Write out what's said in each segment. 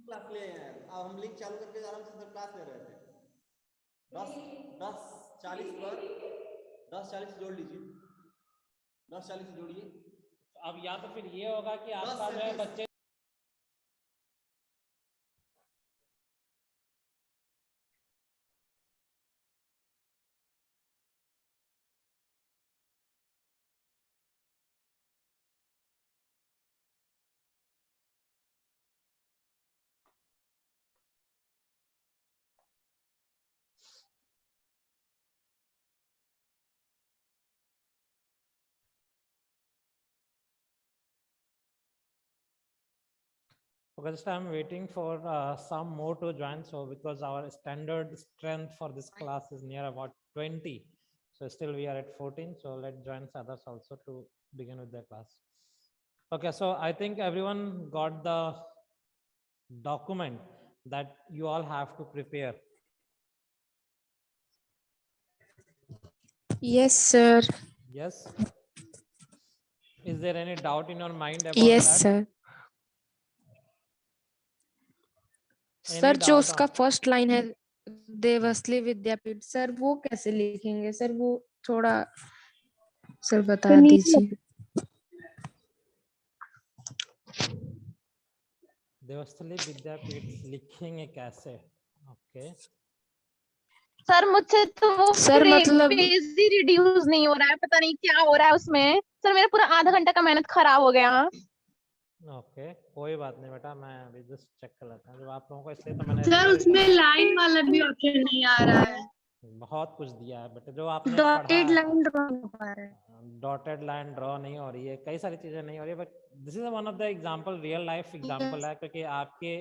Class ले हैं यार, अब हम लिंक चालू करके आराम से क्लास ले रहे थे। 10:40 पर 10:40 जोड़ लीजिए, 10:40 जोड़िए। अब या तो फिर ये होगा कि आपका जो है बच्चे because I'm waiting for some more to join. So because our standard strength for this class is near about 20, so still we are at 14. So let's join others also to begin with the class. Okay, so I think everyone got the document that you all have to prepare. Yes, sir. Yes. Is there any doubt in your mind about Yes, that? sir. Sir जो उसका first line है देवसली विद्यापीठ, sir वो कैसे लिखेंगे sir? वो थोड़ा sir बता दीजिए। देवस्थली विद्यापीठ लिखेंगे कैसे? ओके सर मुझसे तो वो सर मतलब पेज ही रिड्यूस नहीं हो रहा है, पता नहीं क्या हो रहा है उसमें। सर मेरा पूरा आधा घंटा का मेहनत खराब हो गया। ओके कोई बात नहीं बेटा, मैं अभी जस्ट चेक कर लेता हूँ। जब आप लोगों को इसलिए तो मैंने सर उसमें लाइन वाला भी ऑप्शन नहीं आ रहा है। बहुत कुछ दिया है बेटा, जो आपने डॉटेड पढ़ा लाइन ड्रॉ नहीं हो पा रहा है। डॉटेड लाइन ड्रॉ नहीं हो रही है, कई सारी चीजें नहीं हो रही है, but this is one of the example, real life example है, क्योंकि आपके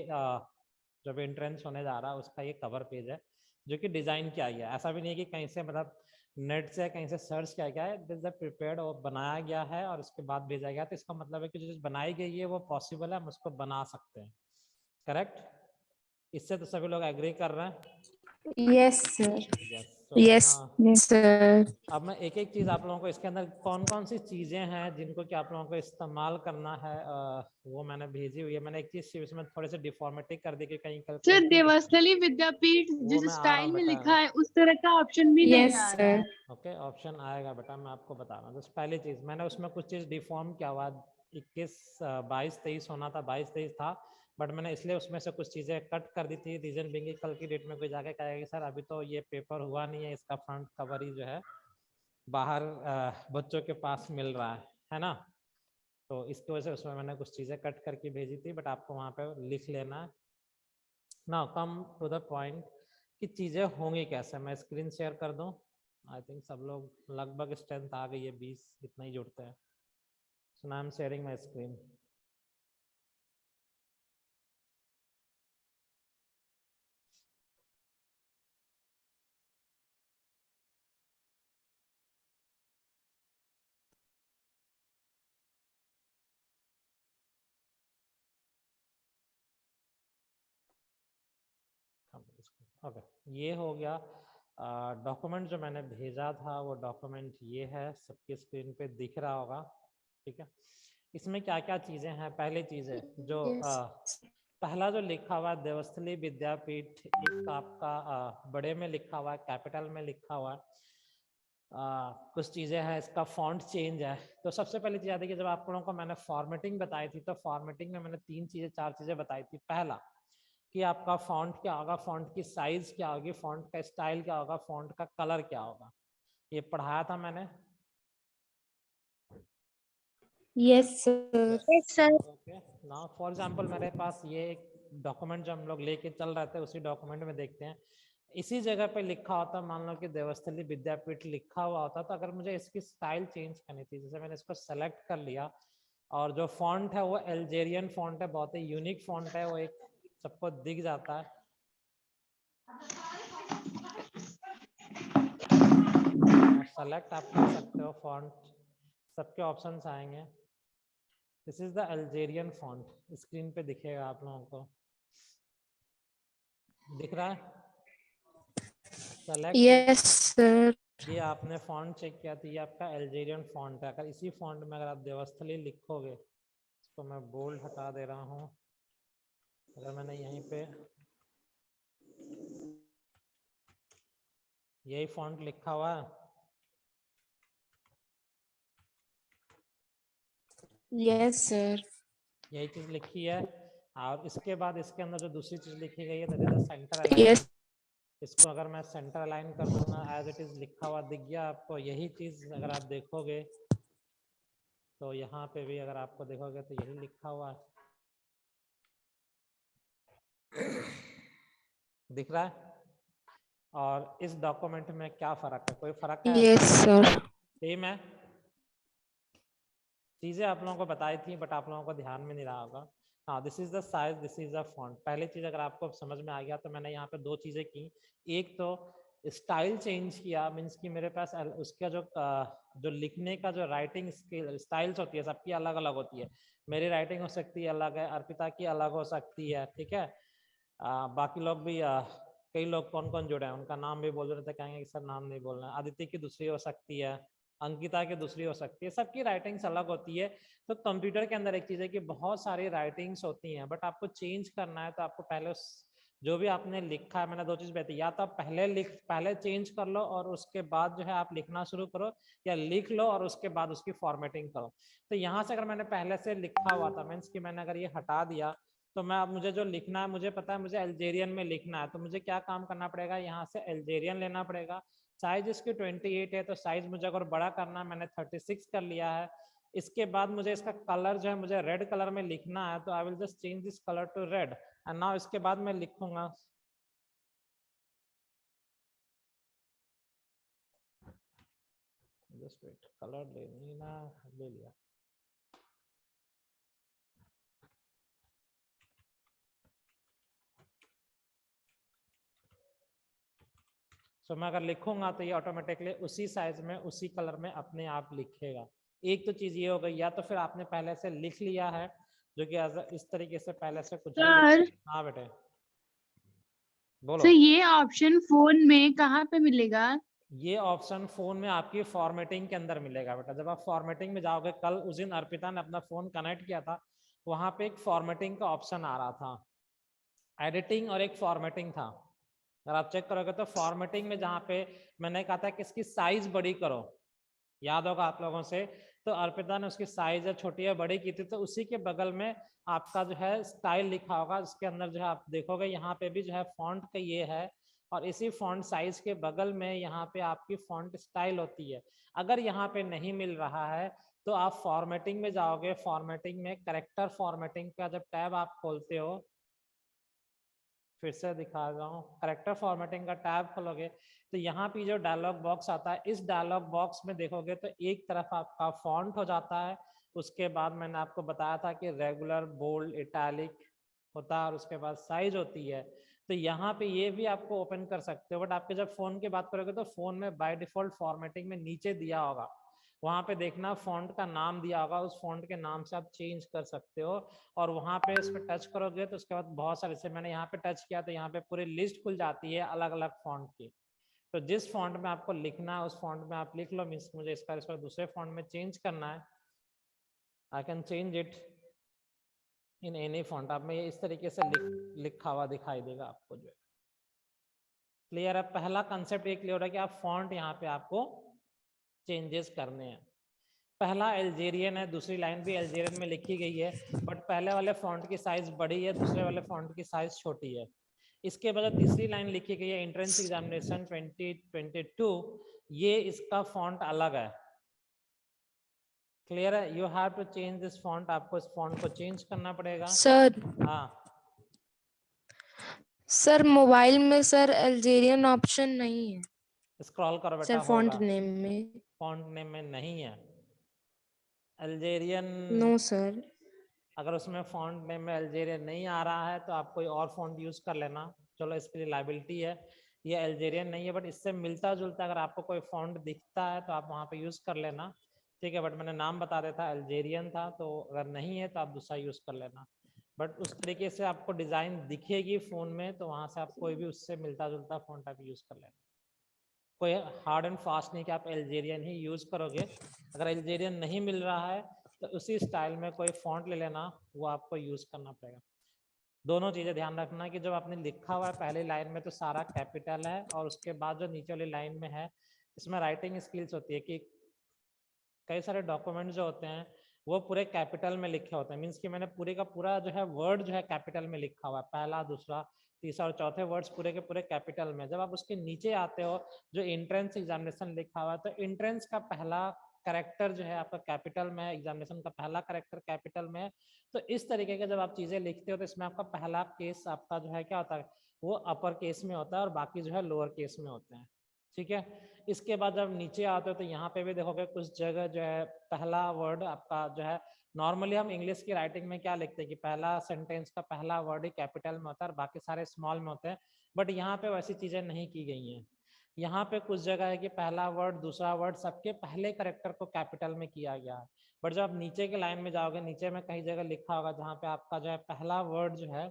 जब एंट्रेंस होने जा रहा है उसका ये कवर पेज है जो कि डिजाइन किया गया है। ऐसा भी नहीं है कि कहीं से मतलब नेट से कहीं से सर्च किया गया है, दिस इज प्रिपेयर्ड और बनाया गया है और उसके बाद भेजा गया। तो इसका मतलब है कि जो चीज बनाई गई है वो पॉसिबल है, हम उसको बना सकते हैं। करेक्ट? इससे तो सभी लोग एग्री कर रहे हैं? Yes sir. Yes yes sir. अब मैं एक एक चीज आप लोगों को इसके अंदर कौन कौन सी चीजें हैं जिनको कि आप लोगों को इस्तेमाल करना है वो मैंने भेजी हुई है। मैंने एक चीज इसमें थोड़े से डिफॉर्मेटिव कर दी कि कहीं सर देवस्थली विद्यापीठ जिस स्टाइल में लिखा है उस तरह का ऑप्शन भी नहीं आ रहा है। ओके ऑप्शन आएगा बेटा, मैं आपको बता रहा हूँ। तो पहली चीज मैंने उसमें कुछ चीज डिफॉर्म किया हुआ, 21 22 23 होना था, 22 23 था, बट मैंने इसलिए उसमें से कुछ चीजें कट कर दी थी। रीजन बिंग कल की डेट में कोई जाके कहेगा कि सर अभी तो ये पेपर हुआ नहीं है, इसका फ्रंट कवर ही जो है बाहर बच्चों के पास मिल रहा है ना। तो इसकी वजह से उसमें मैंने कुछ चीज़ें कट करके भेजी थी, बट आपको वहाँ पे लिख लेना है। Now come to the point कि चीज़ें होंगी कैसे। मैं स्क्रीन शेयर कर दूँ। आई थिंक सब लोग लगभग स्ट्रेंथ आ गई है, 20 इतना ही जुड़ते हैं। So now I am sharing my screen. Okay ये हो गया डॉक्यूमेंट जो मैंने भेजा था। वो डॉक्यूमेंट ये है, सबकी स्क्रीन पे दिख रहा होगा। ठीक है, इसमें क्या क्या चीज़ें हैं। पहली चीज़ है जो पहला जो लिखा हुआ है देवस्थली विद्यापीठ, एक आपका बड़े में लिखा हुआ है, कैपिटल में लिखा हुआ है। कुछ चीज़ें हैं, इसका फॉन्ट चेंज है। तो सबसे पहली चीज़ आती है कि जब आप लोगों को मैंने फॉर्मेटिंग बताई थी तो फॉर्मेटिंग में मैंने 4 चीज़ें बताई थी। पहला कि आपका फॉन्ट क्या होगा, फॉन्ट की साइज क्या होगी, फॉन्ट का स्टाइल क्या होगा, फॉन्ट का कलर क्या होगा। ये पढ़ाया था मैंने। Yes sir. Okay now for example मेरे पास ये एक डॉक्यूमेंट जो हम लोग लेके चल रहे थे, उसी डॉक्यूमेंट में देखते हैं इसी जगह पे लिखा होता, मान लो कि देवस्थली विद्यापीठ लिखा हुआ होता, तो अगर मुझे इसकी स्टाइल चेंज करनी थी, जैसे मैंने इसको सेलेक्ट कर लिया और जो फॉन्ट है वो अल्जेरियन फॉन्ट है, बहुत ही यूनिक फॉन्ट है, वो एक सबको दिख जाता है। सेलेक्ट आप कर सकते हो फॉन्ट, सबके ऑप्शंस आएंगे। This is the Algerian font, screen पे दिखेगा आप लोगों को, दिख रहा है? Select yes sir. ये आपने फॉन्ट चेक किया तो ये आपका अल्जेरियन फॉन्ट है। अगर इसी फॉन्ट में अगर आप देवस्थली लिखोगे, इसको मैं बोल्ड हटा दे रहा हूँ, अगर मैंने यहीं पे यही फॉन्ट लिखा हुआ है, यस सर। यही चीज लिखी है, और इसके बाद इसके अंदर जो दूसरी चीज लिखी गई है that is the centre alignment. Yes इसको अगर मैं सेंटर अलाइन कर दूंगा, एज इट इज लिखा हुआ दिख गया आपको। यही चीज अगर आप देखोगे तो यहाँ पे भी अगर आपको देखोगे तो यही लिखा हुआ है, दिख रहा है। और इस डॉक्यूमेंट में क्या फर्क है, कोई फर्क है? Yes sir. सेम है। चीजें आप लोगों को बताई थी बट आप लोगों को ध्यान में नहीं रहा होगा। हाँ, this is the size, this is the font. पहली चीज अगर आपको समझ में आ गया तो मैंने यहाँ पे दो चीजें की। एक तो स्टाइल चेंज किया, मीन्स कि मेरे पास उसका जो लिखने का जो राइटिंग स्टाइल्स होती है सबकी अलग अलग होती है। मेरी राइटिंग हो सकती है अलग है, अर्पिता की अलग हो सकती है, ठीक है। बाकी लोग भी कई लोग कौन कौन जुड़े हैं उनका नाम भी बोल रहे थे, कहेंगे कि सर नाम नहीं बोलना है। आदित्य की दूसरी हो सकती है, अंकिता की दूसरी हो सकती है, सबकी राइटिंग्स अलग होती है। तो कंप्यूटर के अंदर एक चीज़ है कि बहुत सारी राइटिंग्स होती हैं, बट आपको चेंज करना है तो आपको पहले जो भी आपने लिखा है, मैंने दो चीज़ बताई, या तो आप पहले चेंज कर लो और उसके बाद जो है आप लिखना शुरू करो, या लिख लो और उसके बाद उसकी फॉर्मेटिंग करो। तो यहाँ से अगर मैंने पहले से लिखा हुआ था, मीन्स कि मैंने अगर ये हटा दिया तो मैं अब मुझे जो लिखना है, मुझे पता है मुझे अल्जेरियन में लिखना है, तो मुझे क्या काम करना पड़ेगा, यहाँ से अल्जेरियन लेना पड़ेगा। साइज इसकी 28 है, तो साइज मुझे अगर बड़ा करना है, मैंने 36 कर लिया है। इसके बाद मुझे इसका कलर जो है मुझे रेड कलर में लिखना है, तो I will just change this colour to red and now इसके बाद मैं लिखूंगा जस्ट वेट, कलर लेना ले लिया। सो मैं अगर लिखूंगा तो ये ऑटोमेटिकली उसी साइज में उसी कलर में अपने आप लिखेगा। एक तो चीज ये हो गई, या तो फिर आपने पहले से लिख लिया है जो कि इस तरीके से पहले से कुछ सर, हाँ बेटे बोलो। सर ये ऑप्शन फोन में कहाँ पे मिलेगा? ये ऑप्शन फोन में आपकी फॉर्मेटिंग के अंदर मिलेगा बेटा। जब आप फॉर्मेटिंग में जाओगे, कल उस दिन अर्पिता ने अपना फोन कनेक्ट किया था, वहां पे एक फॉर्मेटिंग का ऑप्शन आ रहा था, एडिटिंग और एक फॉर्मेटिंग था। अगर आप चेक करोगे तो फॉर्मेटिंग में जहाँ पे मैंने कहा था कि इसकी साइज बड़ी करो, याद होगा आप लोगों से, तो अर्पिता ने उसकी साइज है छोटी है बड़ी की थी, तो उसी के बगल में आपका जो है स्टाइल लिखा होगा, इसके अंदर जो है आप देखोगे यहाँ पे भी जो है फॉन्ट का ये है, और इसी फॉन्ट साइज के बगल में यहाँ पे आपकी फॉन्ट स्टाइल होती है। अगर यहाँ पे नहीं मिल रहा है तो आप फॉर्मेटिंग में जाओगे, फॉर्मेटिंग में करेक्टर फॉर्मेटिंग का जब टैब आप खोलते हो, फिर से दिखा रहा हूँ, करेक्टर फॉर्मेटिंग का टैब खोलोगे तो यहाँ पे जो डायलॉग बॉक्स आता है, इस डायलॉग बॉक्स में देखोगे तो एक तरफ आपका फॉन्ट हो जाता है, उसके बाद मैंने आपको बताया था कि रेगुलर, बोल्ड, इटैलिक होता है, और उसके बाद साइज होती है। तो यहाँ पे ये भी आपको ओपन कर सकते हो, बट आपके जब फोन की बात करोगे तो फोन में बाय डिफॉल्ट फॉर्मेटिंग में नीचे दिया होगा, वहां पे देखना फॉन्ट का नाम दिया होगा, उस फॉन्ट के नाम से आप चेंज कर सकते हो। और वहां पे इस पर टच करोगे तो उसके बाद बहुत सारे, जैसे मैंने यहाँ पे टच किया तो यहाँ पे पूरी लिस्ट खुल जाती है अलग अलग फॉन्ट की। तो जिस फॉन्ट में आपको लिखना है उस फॉन्ट में आप लिख लो। मीन्स मुझे इस पर दूसरे फॉन्ट में चेंज करना है, I can change it in any font. आप में ये इस तरीके से लिखा हुआ दिखाई देगा आपको जो है। क्लियर है? पहला कंसेप्ट ये क्लियर है कि आप फॉन्ट यहाँ पे आपको चेंजेस करने हैं। पहला अल्जेरियन है, दूसरी लाइन भी अल्जेरियन में लिखी गई है, बट पहले वाले फॉन्ट की साइज बड़ी है, दूसरे वाले फॉन्ट की साइज छोटी है। इसके बाद तीसरी लाइन लिखी गई है एंट्रेंस एग्जामिनेशन 2022, ये इसका फॉन्ट अलग है। क्लियर है? You have to change this font, आपको इस फॉन्ट को चेंज करना पड़ेगा सर। हाँ सर मोबाइल में सर अल्जेरियन ऑप्शन नहीं है स्क्रॉल करो बेटा, सर फॉन्ट होगा। नेम में। फॉन्ट नेम में नहीं है अल्जेरियन। No sir. अगर उसमें फॉन्ट नेम में अल्जेरियन नहीं आ रहा है तो आप कोई और फॉन्ट यूज कर लेना, चलो इसके लिए लाइबिलिटी है। ये अल्जेरियन नहीं है, बट इससे मिलता जुलता अगर आपको कोई फॉन्ट दिखता है तो आप वहाँ पे यूज कर लेना, ठीक है। बट मैंने नाम बता दिया था अल्जेरियन था, तो अगर नहीं है तो आप दूसरा यूज कर लेना। बट उस तरीके से आपको डिजाइन दिखेगी फोन में, तो वहां से आप कोई भी उससे मिलता जुलता फॉन्ट आप यूज कर लेना। कोई हार्ड एंड फास्ट नहीं कि आप अल्जेरियन ही यूज करोगे। अगर अल्जेरियन नहीं मिल रहा है तो उसी स्टाइल में कोई फॉन्ट ले लेना, वो आपको यूज करना पड़ेगा। दोनों चीजें ध्यान रखना कि जब आपने लिखा हुआ है पहली लाइन में तो सारा कैपिटल है, और उसके बाद जो नीचे वाली लाइन में है इसमें राइटिंग स्किल्स होती है कि कई सारे डॉक्यूमेंट जो होते हैं वो पूरे कैपिटल में लिखे होते हैं, मीन्स कि मैंने पूरे का पूरा जो है वर्ड जो है कैपिटल में लिखा हुआ है, पहला दूसरा तीसरा और चौथे वर्ड्स पूरे के पूरे कैपिटल में। जब आप उसके नीचे आते हो जो एंट्रेंस एग्जामिनेशन लिखा हुआ है तो एंट्रेंस का पहला करेक्टर जो है आपका कैपिटल में है, एग्जामिनेशन का पहला करेक्टर कैपिटल में है। तो इस तरीके के जब आप चीजें लिखते हो तो इसमें आपका पहला केस आपका जो है क्या होता है, वो अपर केस में होता है और बाकी जो है लोअर केस में होते हैं, ठीक है। इसके बाद जब नीचे आते हो तो यहाँ पे भी देखोगे कुछ जगह जो है पहला वर्ड आपका जो है, नॉर्मली हम इंग्लिश की राइटिंग में क्या लिखते हैं कि पहला सेंटेंस का पहला वर्ड ही कैपिटल में होता है और बाकी सारे स्मॉल में होते हैं, बट यहाँ पे वैसी चीजें नहीं की गई हैं। यहाँ पे कुछ जगह है कि पहला वर्ड दूसरा वर्ड सबके पहले करेक्टर को कैपिटल में किया गया है, बट जब आप नीचे के लाइन में जाओगे नीचे में कई जगह लिखा होगा जहाँ पे आपका जो है पहला वर्ड जो है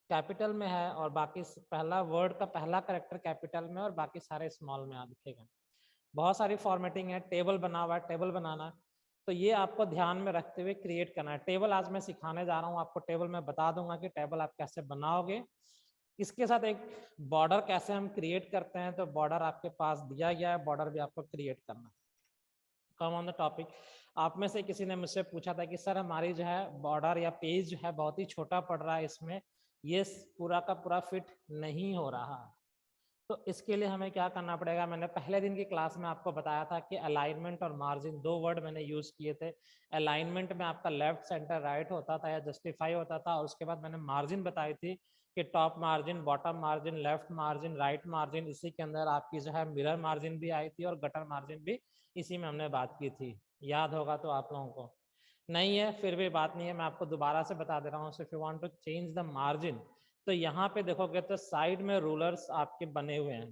कैपिटल में है और बाकी पहला वर्ड का पहला करेक्टर कैपिटल में और बाकी सारे स्मॉल में दिखेगा। बहुत सारी फॉर्मेटिंग है, टेबल बना हुआ है, टेबल बनाना तो ये आपको ध्यान में रखते हुए क्रिएट करना है। टेबल आज मैं सिखाने जा रहा हूँ आपको, टेबल में बता दूंगा कि टेबल आप कैसे बनाओगे। इसके साथ एक बॉर्डर कैसे हम क्रिएट करते हैं, तो बॉर्डर आपके पास दिया गया है, बॉर्डर भी आपको क्रिएट करना है। कम ऑन द टॉपिक, आप में से किसी ने मुझसे पूछा था कि सर हमारी जो है बॉर्डर या पेज जो है बहुत ही छोटा पड़ रहा है, इसमें ये पूरा का पूरा फिट नहीं हो रहा। तो इसके लिए हमें क्या करना पड़ेगा, मैंने पहले दिन की क्लास में आपको बताया था कि अलाइनमेंट और मार्जिन दो वर्ड मैंने यूज किए थे। अलाइनमेंट में आपका लेफ्ट सेंटर राइट होता था या जस्टिफाई होता था, और उसके बाद मैंने मार्जिन बताई थी कि top margin, bottom margin, left margin, right margin, इसी के अंदर आपकी जो है मिरर मार्जिन भी आई थी और गटर मार्जिन भी इसी में हमने बात की थी। याद होगा तो आप लोगों को, नहीं है फिर भी बात नहीं है, मैं आपको दोबारा से बता दे रहा हूँ। If you want to change the margin तो यहाँ पे देखोगे तो साइड में रूलर्स आपके बने हुए हैं।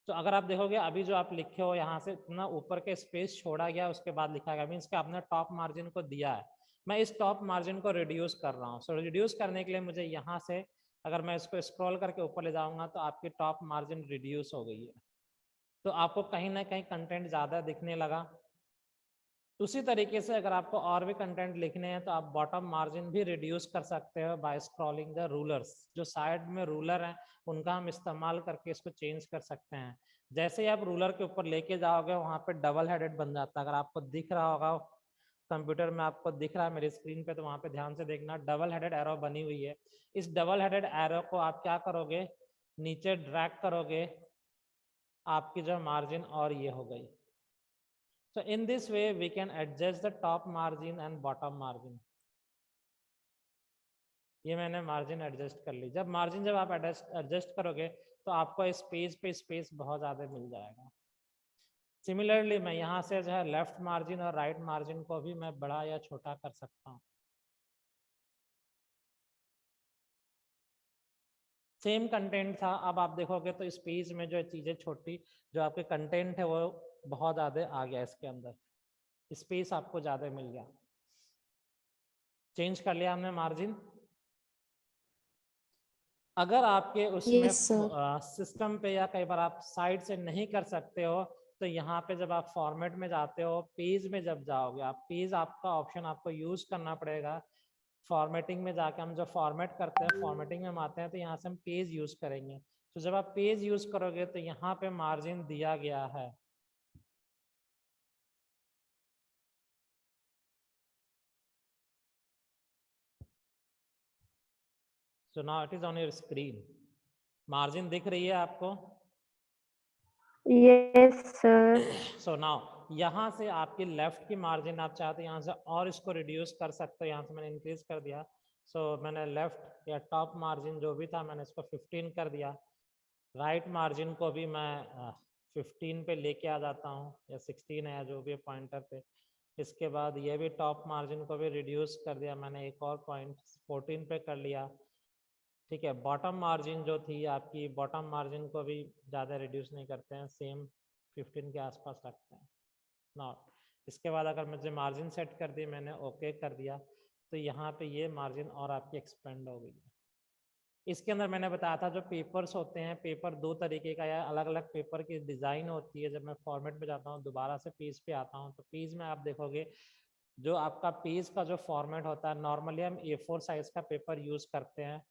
तो अगर आप देखोगे अभी जो आप लिखे हो यहाँ से इतना ऊपर के स्पेस छोड़ा गया उसके बाद लिखा गया, मीन्स कि आपने टॉप मार्जिन को दिया है। मैं इस टॉप मार्जिन को रिड्यूस कर रहा हूँ। सो रिड्यूस करने के लिए मुझे यहाँ से अगर मैं इसको स्क्रॉल करके ऊपर ले जाऊंगा तो आपकी टॉप मार्जिन रिड्यूस हो गई है, तो आपको कहीं ना कहीं कंटेंट ज़्यादा दिखने लगा। उसी तरीके से अगर आपको और भी कंटेंट लिखने हैं तो आप बॉटम मार्जिन भी रिड्यूस कर सकते हो बाय स्क्रॉलिंग द रूलर्स। जो साइड में रूलर हैं उनका हम इस्तेमाल करके इसको चेंज कर सकते हैं। जैसे ही आप रूलर के ऊपर लेके जाओगे वहाँ पे डबल हेडेड बन जाता है। अगर आपको दिख रहा होगा कंप्यूटर में, आपको दिख रहा है मेरी स्क्रीन पे, तो वहाँ पे ध्यान से देखना, डबल हेडेड एरो बनी हुई है। इस डबल हेडेड एरो को आप क्या करोगे, नीचे ड्रैग करोगे, आपकी जो मार्जिन और ये हो गई। So in this way we can adjust the top margin and bottom margin. ये मैंने मार्जिन एडजस्ट कर ली। जब मार्जिन जब आप एडजस्ट करोगे तो आपको इस पेज पे स्पेस बहुत ज़्यादा मिल जाएगा। सिमिलरली मैं यहाँ से जो है लेफ्ट मार्जिन और राइट मार्जिन को भी मैं बड़ा या छोटा कर सकता हूँ। सेम कंटेंट था, अब आप देखोगे तो इस पेज में जो चीज़ें छोटी, जो आपके कंटेंट है वो बहुत ज़्यादा आ गया, इसके अंदर स्पेस आपको ज़्यादा मिल गया। चेंज कर लिया हमने मार्जिन। अगर आपके उसमें सिस्टम पे या कई बार आप साइड से नहीं कर सकते हो तो यहाँ पे जब आप फॉर्मेट में जाते हो, पेज में जब जाओगे आप, पेज आपका ऑप्शन आपको यूज करना पड़ेगा। फॉर्मेटिंग में जाके हम जब फॉर्मेट करते हैं, फॉर्मेटिंग में हम आते हैं तो यहाँ से हम पेज यूज करेंगे। तो जब आप पेज यूज करोगे तो यहाँ पे मार्जिन दिया गया है। So now it is on your screen. Margin दिख रही है आपको? Yes sir. So now यहाँ से आपकी लेफ्ट की मार्जिन आप चाहते हैं यहाँ से और इसको रिड्यूस कर सकते हो। यहाँ से मैंने इंक्रीज कर दिया। सो मैंने लेफ्ट या टॉप मार्जिन जो भी था मैंने इसको 15 कर दिया। राइट मार्जिन को भी मैं 15 पे लेके आ जाता हूँ, या 16 है जो भी पॉइंटर पे। इसके बाद ये भी टॉप मार्जिन को भी रिड्यूस कर दिया मैंने, एक और पॉइंट 14 पे कर लिया। ठीक है, बॉटम मार्जिन जो थी आपकी, बॉटम मार्जिन को भी ज़्यादा रिड्यूस नहीं करते हैं, सेम 15 के आसपास रखते हैं। ना इसके बाद अगर मुझे मार्जिन सेट कर दी मैंने, ओके कर दिया, तो यहाँ पे ये मार्जिन और आपकी एक्सपेंड हो गई है। इसके अंदर मैंने बताया था जो पेपर्स होते हैं, पेपर दो तरीके का या अलग अलग पेपर की डिज़ाइन होती है। जब मैं फॉर्मेट में जाता हूँ दोबारा से पेज पे आता हूँ तो पेज में आप देखोगे जो आपका पेज का जो फॉर्मेट होता है, नॉर्मली हम A4 साइज का पेपर यूज करते हैं,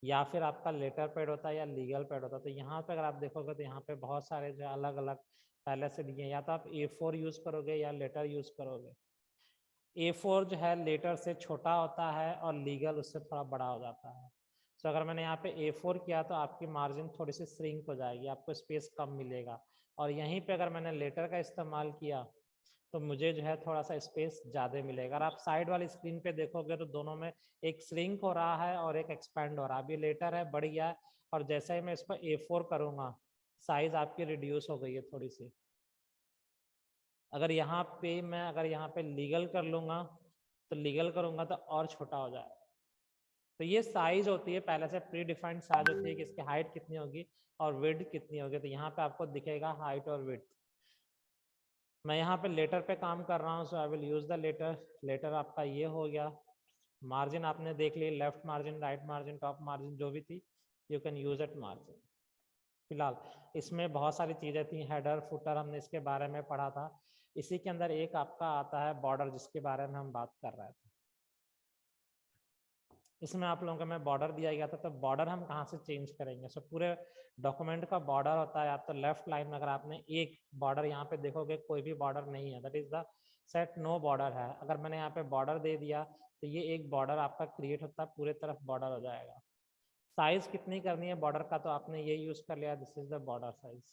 या फिर आपका लेटर पैड होता है या लीगल पैड होता है। तो यहाँ पे अगर आप देखोगे तो यहाँ पे बहुत सारे जो अलग अलग पहले से दिए हैं, या तो आप A4 यूज करोगे या लेटर यूज करोगे। A4 जो है लेटर से छोटा होता है और लीगल उससे थोड़ा बड़ा हो जाता है। तो अगर मैंने यहाँ पे A4 किया तो आपकी मार्जिन थोड़ी सी श्रिंक हो जाएगी, आपको स्पेस कम मिलेगा। और यहीं पे अगर मैंने लेटर का इस्तेमाल किया तो मुझे जो है थोड़ा सा स्पेस ज़्यादा मिलेगा। अगर आप साइड वाली स्क्रीन पे देखोगे तो दोनों में एक श्रिंक हो रहा है और एक एक्सपेंड हो रहा है। अब ये लेटर है, बढ़ गया है, और जैसे ही मैं इसको A4 करूँगा साइज आपकी रिड्यूस हो गई है थोड़ी सी। अगर यहाँ पे लीगल कर लूँगा तो लीगल करूँगा तो और छोटा हो जाएगा। तो ये साइज होती है पहले से प्री डिफाइंड साइज होती है कि इसकी हाइट कितनी होगी और विड्थ कितनी होगी। तो यहाँ पे आपको दिखेगा हाइट और विड्थ। मैं यहाँ पे लेटर पे काम कर रहा हूँ, so I will use the letter. Letter आपका ये हो गया। मार्जिन आपने देख ली, left margin, right margin, top margin जो भी थी, you can use it margin. फिलहाल इसमें बहुत सारी चीज़ें थी, हेडर फुटर, हमने इसके बारे में पढ़ा था। इसी के अंदर एक आपका आता है बॉर्डर, जिसके बारे में हम बात कर रहे थे। इसमें आप लोगों को मैं बॉर्डर दिया गया था, तो बॉर्डर हम कहाँ से चेंज करेंगे। सो पूरे डॉक्यूमेंट का बॉर्डर होता है, आप तो लेफ्ट लाइन में अगर आपने एक बॉर्डर यहाँ पे देखोगे कोई भी बॉर्डर नहीं है, that is the set no border है। अगर मैंने यहाँ पे बॉर्डर दे दिया तो ये एक बॉर्डर आपका क्रिएट होता है, पूरे तरफ बॉर्डर हो जाएगा। साइज कितनी करनी है बॉर्डर का, तो आपने ये यूज कर लिया, this is the border size.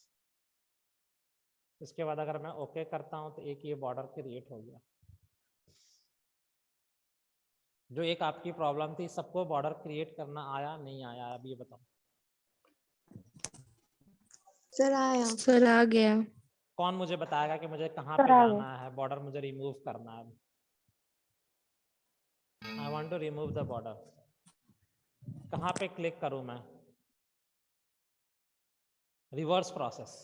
इसके बाद अगर मैं ओके करता हूँ तो एक ये बॉर्डर क्रिएट हो गया। जो एक आपकी प्रॉब्लम थी, सबको बॉर्डर क्रिएट करना आया नहीं आया, अब ये बताओ। सर आया। सर आ गया। कौन मुझे बताएगा कि मुझे कहाँ पे जाना है, बॉर्डर मुझे रिमूव करना है। I want to remove the border, कहाँ पे क्लिक करूँ मैं? Reverse process.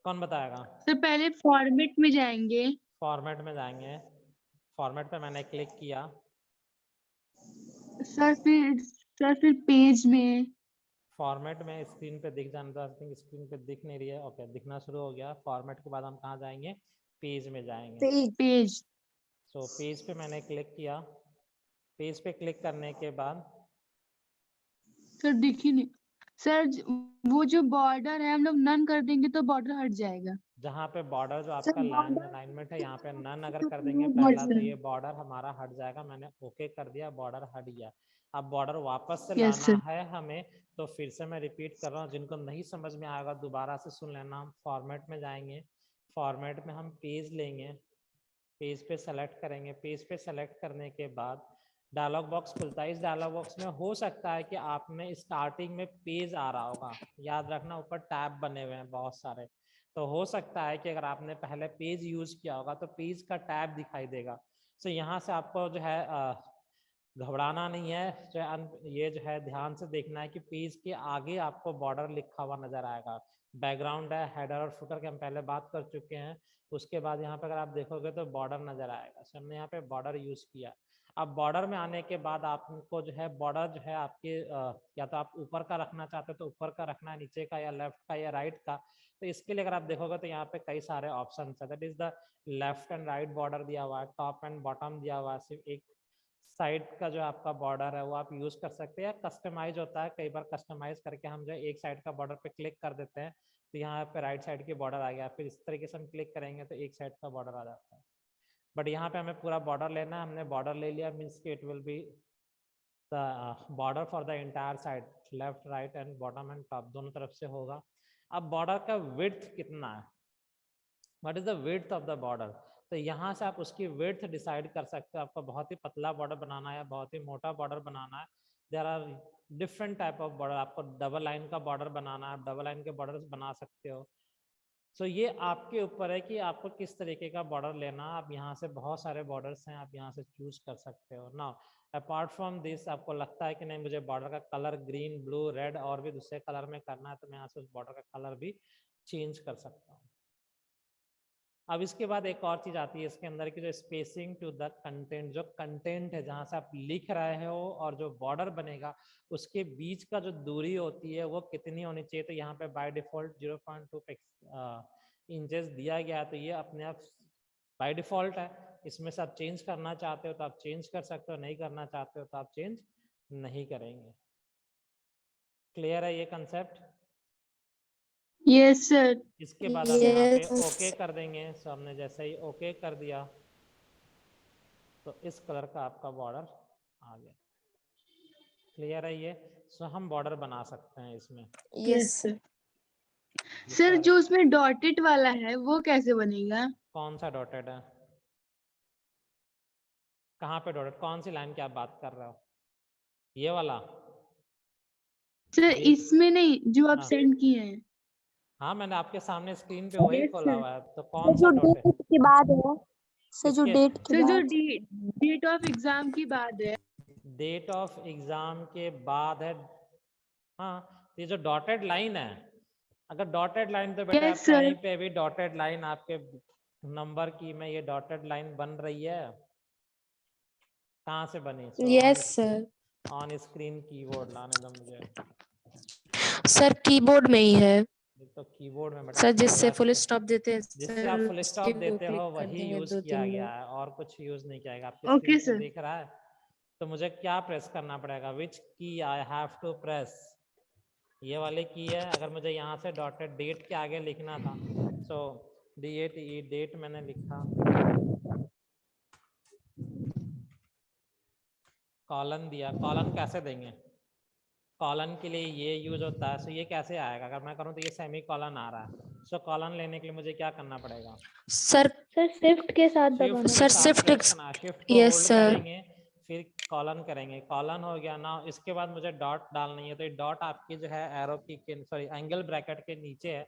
कौन बताएगा? सर पहले फॉर्मेट में जाएंगे। फॉर्मेट में जाएंगे, फॉर्मेट पे मैंने क्लिक किया। सर फिर पेज में। फॉर्मेट में स्क्रीन पे दिख जाने दो, आई थिंक स्क्रीन पे दिख नहीं रही है। ओके, दिखना शुरू हो गया। फॉर्मेट के बाद हम कहाँ जाएंगे? पेज में जाएंगे। पेज। सो पेज पे मैंने क्लिक किया। पेज पे क्लिक करने के बाद सर दिख ही नहीं। सर वो जो बॉर्डर है हम लोग नन कर देंगे तो बॉर्डर हट जाएगा। जहाँ पे बॉर्डर जो आपका लाइन अलाइनमेंट है, यहाँ पे नन अगर कर देंगे Yes, पहला, sir. तो ये बॉर्डर हमारा हट जाएगा। मैंने ओके कर दिया, बॉर्डर हट गया। अब बॉर्डर वापस से Yes, लाना sir. है हमें, तो फिर से मैं रिपीट कर रहा हूँ, जिनको नहीं समझ में आएगा दोबारा से सुन लेना। हम फॉर्मेट में जाएंगे, फॉर्मेट में हम पेज लेंगे, पेज पे सेलेक्ट करेंगे। पेज पे सेलेक्ट करने के बाद डायलॉग बॉक्स खुलता है। इस डायलॉग बॉक्स में हो सकता है कि आप में स्टार्टिंग में पेज आ रहा होगा, याद रखना ऊपर टैब बने हुए हैं बहुत सारे। तो हो सकता है कि अगर आपने पहले पेज यूज किया होगा तो पेज का टैब दिखाई देगा। सो यहाँ से आपको जो है घबराना नहीं है, जो है ये जो है ध्यान से देखना है कि पेज के आगे आपको बॉर्डर लिखा हुआ नजर आएगा। बैकग्राउंड है, हेडर और फुटर की हम पहले बात कर चुके हैं। उसके बाद यहाँ पे अगर आप देखोगे तो बॉर्डर नजर आएगा। सो हमने यहाँ पे बॉर्डर यूज किया। अब बॉर्डर में आने के बाद आपको जो है बॉर्डर जो है आपके या तो आप ऊपर का रखना चाहते हो तो ऊपर का रखना है, नीचे का या लेफ्ट का या राइट का। तो इसके लिए अगर आप देखोगे तो यहाँ पे कई सारे ऑप्शन है। That is the left and right border दिया हुआ है, टॉप एंड बॉटम दिया हुआ है। सिर्फ एक साइड का जो आपका बॉर्डर है वो आप यूज कर सकते हैं। कस्टमाइज होता है, कई बार कस्टमाइज करके हम जो एक साइड का बॉर्डर पे क्लिक कर देते हैं तो यहाँ पे राइट साइड की बॉर्डर आ गया। फिर इस तरीके से हम क्लिक करेंगे तो एक साइड का बॉर्डर आ जाता है। बट यहाँ पे हमें पूरा बॉर्डर लेना है। हमने बॉर्डर ले लिया, मीन्स कि it will be the border for the entire side, left right and bottom and top दोनों तरफ से होगा। अब बॉर्डर का विड्थ कितना है, what is the width of the border, तो यहाँ से आप उसकी विड्थ डिसाइड कर सकते हो। आपको बहुत ही पतला बॉर्डर बनाना है या बहुत ही मोटा बॉर्डर बनाना है। There are different type of border. आपको डबल लाइन का बॉर्डर बनाना है, डबल लाइन के बॉर्डर बना सकते हो। सो ये आपके ऊपर है कि आपको किस तरीके का बॉर्डर लेना। आप यहाँ से बहुत सारे बॉर्डर्स हैं, आप यहाँ से चूज कर सकते हो। नाउ अपार्ट फ्रॉम दिस, आपको लगता है कि नहीं मुझे बॉर्डर का कलर ग्रीन, ब्लू, रेड और भी दूसरे कलर में करना है, तो मैं यहाँ से उस बॉर्डर का कलर भी चेंज कर सकता हूँ। अब इसके बाद एक और चीज आती है इसके अंदर की, जो स्पेसिंग टू द कंटेंट, जो कंटेंट है जहां से आप लिख रहे हो और जो बॉर्डर बनेगा उसके बीच का जो दूरी होती है वो कितनी होनी चाहिए। तो यहाँ पे बाय डिफॉल्ट 0.2 इंचेस दिया गया है, तो ये अपने आप बाय डिफॉल्ट है। इसमें से आप चेंज करना चाहते हो तो आप चेंज कर सकते हो, नहीं करना चाहते हो तो आप चेंज नहीं करेंगे। क्लियर है ये कंसेप्ट? Yes sir. इसके बाद आप यहाँ पे Yes. ओके कर देंगे। सो हमने जैसे ही ओके कर दिया तो इस कलर का आपका बॉर्डर आ गया। क्लियर है ये? सो हम बॉर्डर बना सकते हैं इसमें। Yes. सर ये सर सारे- जो उसमें डॉटेड वाला है वो कैसे बनेगा? कौन सा डॉटेड है? कहाँ पे डॉटेड? कौन सी लाइन की आप बात कर रहे हो? ये वाला? सर ये- इसमें नहीं, जो आप हाँ। सेंड किए हैं। हाँ, मैंने आपके सामने स्क्रीन पे वही Yes, खोला sir. हुआ है। तो कौन सा जो डॉटेड? डेट के बाद है सर, जो किसके? डेट के सर जो बाद डेट ऑफ एग्जाम की बात है। डेट ऑफ एग्जाम के बाद है। हाँ, ये जो डॉटेड लाइन है, अगर डॉटेड लाइन तो बेटा Yes, sir. कहीं पे भी डॉटेड लाइन आपके नंबर की में ये डॉटेड लाइन बन रही है। कहाँ से बनी? Yes, sir. On screen keyboard लाने दो मुझे। सर कीबोर्ड में ही है तो कीबोर्ड में बेटा सर, जिससे keyboard फुल आपके- स्टॉप देते हैं जिससे आप सर, फुल उसी स्टॉप को देते हो क्लिक कर वही देंगे यूज 2-3 किया गया बार। है, और कुछ यूज नहीं किया गया। आपके Okay, स्क्रीन पे sir. दिख रहा है? तो मुझे क्या प्रेस करना पड़ेगा? विच की आई हैव टू प्रेस? ये वाले की है। अगर मुझे यहाँ से डॉटेड डेट के आगे लिखना था, सो डेट मैंने लिखा, कॉलन दिया। कॉलन कैसे देंगे? कॉलन के लिए ये यूज होता है। सो ये कैसे आएगा? अगर मैं करूँ तो ये सेमी कॉलन आ रहा है। सो कॉलन लेने के लिए मुझे क्या करना पड़ेगा? सर सर शिफ्ट के साथ शिफ्ट दबाना सर, पड़ेगा। shift शिफ्ट को yes, होल्ड sir. करेंगे, फिर कॉलन करेंगे। कॉलन हो गया ना। इसके बाद मुझे डॉट डालनी है। तो ये डॉट आपकी जो है एरो की सॉरी एंगल ब्रैकेट के नीचे है।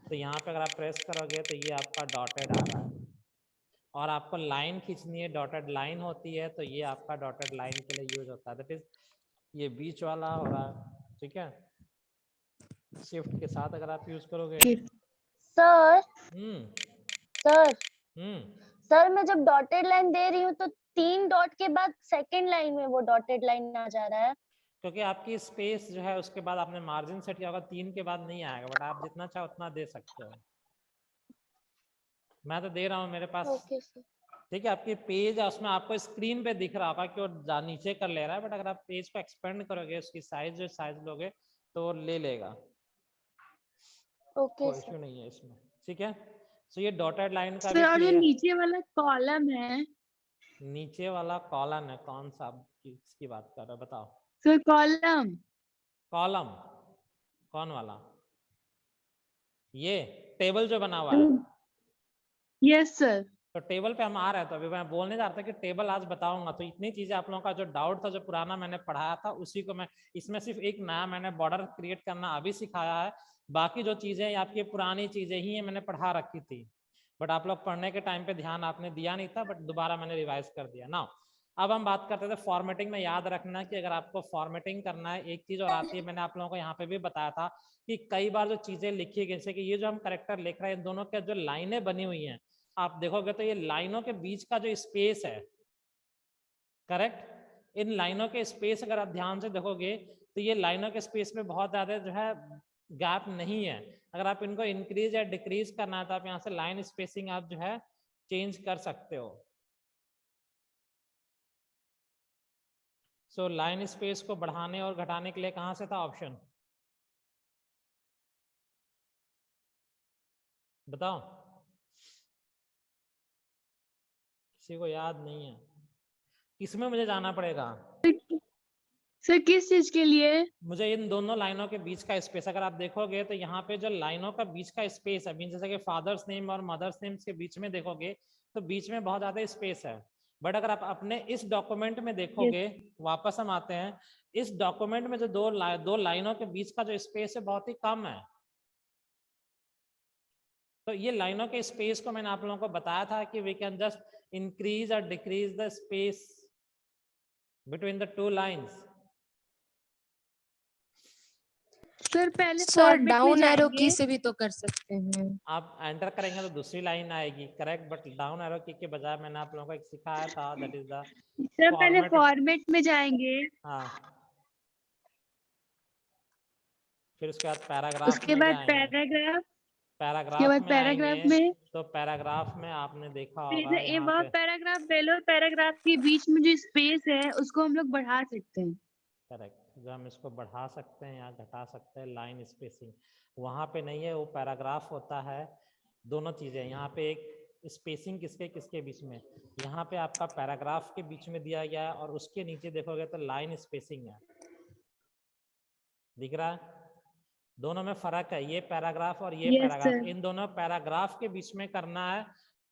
तो यहाँ पे अगर आप प्रेस करोगे तो ये आपका डॉटेड आ रहा है। और आपको लाइन खींचनी है, डॉटेड लाइन होती है, तो ये आपका डॉटेड लाइन के लिए यूज होता है। दैट इज ये बीच वाला हो रहा है। ठीक है, शिफ्ट के साथ अगर आप यूज करोगे। सर हम्म सर सर मैं जब डॉटेड लाइन दे रही हूँ तो 3 डॉट के बाद सेकंड लाइन में वो डॉटेड लाइन आ जा रहा है। क्योंकि आपकी स्पेस जो है उसके बाद आपने मार्जिन सेट किया होगा, 3 के बाद नहीं आएगा, बट आप जितना चाहो उतना दे सकते हो। मैं तो दे रहा हूँ मेरे पास। Okay sir. ठीक है, आपकी पेज है उसमें आपको स्क्रीन पे दिख रहा होगा कि वो नीचे कर ले रहा है, बट अगर आप पेज को एक्सपेंड करोगे, उसकी साइज जो साइज लोगे तो वो ले लेगा। ओके कोई सर। इशू नहीं है इसमें। ठीक है, सो ये डॉटेड लाइन का सर भी और जो क्लियर। नीचे वाला कॉलम है। नीचे वाला कॉलम है? कौन सा किसकी बात कर रहे हो बताओ? Sir column. कॉलम कौन वाला? ये टेबल जो बना हुआ है? Yes sir. तो टेबल पे हम आ रहे हैं। तो अभी मैं बोलने जा रहा था कि टेबल आज बताऊंगा। तो इतनी चीजें आप लोगों का जो डाउट था, जो पुराना मैंने पढ़ाया था, उसी को मैं इसमें सिर्फ एक नया मैंने बॉर्डर क्रिएट करना अभी सिखाया है। बाकी जो चीजें आपकी पुरानी चीजें ही है, मैंने पढ़ा रखी थी, बट आप लोग पढ़ने के टाइम पे ध्यान आपने दिया नहीं था, बट दोबारा मैंने रिवाइज कर दिया ना। अब हम बात करते थे फॉर्मेटिंग में। याद रखना कि अगर आपको फॉर्मेटिंग करना है, एक चीज और आती है, मैंने आप लोगों को यहाँ पे भी बताया था कि कई बार जो चीजें लिखी गई, जैसे कि ये जो हम करेक्टर लिख रहे हैं, इन दोनों के जो लाइनें बनी हुई हैं, आप देखोगे तो ये लाइनों के बीच का जो स्पेस है, करेक्ट, इन लाइनों के स्पेस अगर आप ध्यान से देखोगे तो ये लाइनों के स्पेस में बहुत ज्यादा जो है गैप नहीं है। अगर आप इनको इंक्रीज या डिक्रीज करना है तो आप यहाँ से लाइन स्पेसिंग आप जो है चेंज कर सकते हो। सो लाइन स्पेस को बढ़ाने और घटाने के लिए कहाँ से था ऑप्शन? बताओ, किसी को याद नहीं है? किसमें मुझे जाना पड़ेगा? सर किस चीज के लिए? मुझे इन दोनों लाइनों के बीच का स्पेस, अगर आप देखोगे तो यहाँ पे जो लाइनों का बीच का स्पेस है, मीन जैसे कि फादर्स नेम और मदर्स नेम के बीच में देखोगे तो बीच में बहुत ज्यादा स्पेस है। बट अगर आप अपने इस डॉक्यूमेंट में देखोगे, वापस हम आते हैं, इस डॉक्यूमेंट में जो दो लाइनों के बीच का जो स्पेस है बहुत ही कम है। तो ये लाइनों के स्पेस को मैंने आप लोगों को बताया था कि वी कैन जस्ट इंक्रीज और decrease the space between the two lines. Sir पहले सर फॉर्मेट में डाउन एरो जाएंगे। की से भी तो कर सकते हैं। आप एंटर करेंगे तो दूसरी लाइन आएगी, करेक्ट, बट डाउन एरो की के बजाय मैंने आप लोगों को एक सिखाया था, दैट इज द सर पहले फॉर्मेट। फॉर्मेट में जाएंगे, हाँ, फिर उसके बाद पैराग्राफ उसके में बाद जाएंगे। पैराग्राफ, उसके पैराग्राफ बाद में पैराग्राफ आएंगे में तो पैराग्राफ में आपने देखा फिर होगा ये यहाँ वह पे, पैराग्राफ बेलो पैराग्राफ के बीच में जो स्पेस है उसको हम लोग बढ़ा सकते हैं। करेक्ट, जो हम इसको बढ़ा सकते हैं या घटा सकते हैं, लाइन स्पेसिंग वहाँ पे नहीं है, वो पैराग्राफ होता है। दोनों चीजें यहाँ पे, एक स्पेसिंग किसके किसके बीच में, यहाँ पे आपका पैराग्राफ के बीच में दिया गया है और उसके नीचे देखोगे तो लाइन स्पेसिंग है, दिख रहा है? दोनों में फर्क है, ये पैराग्राफ और ये यस पैराग्राफ, सर। इन दोनों पैराग्राफ के बीच में करना है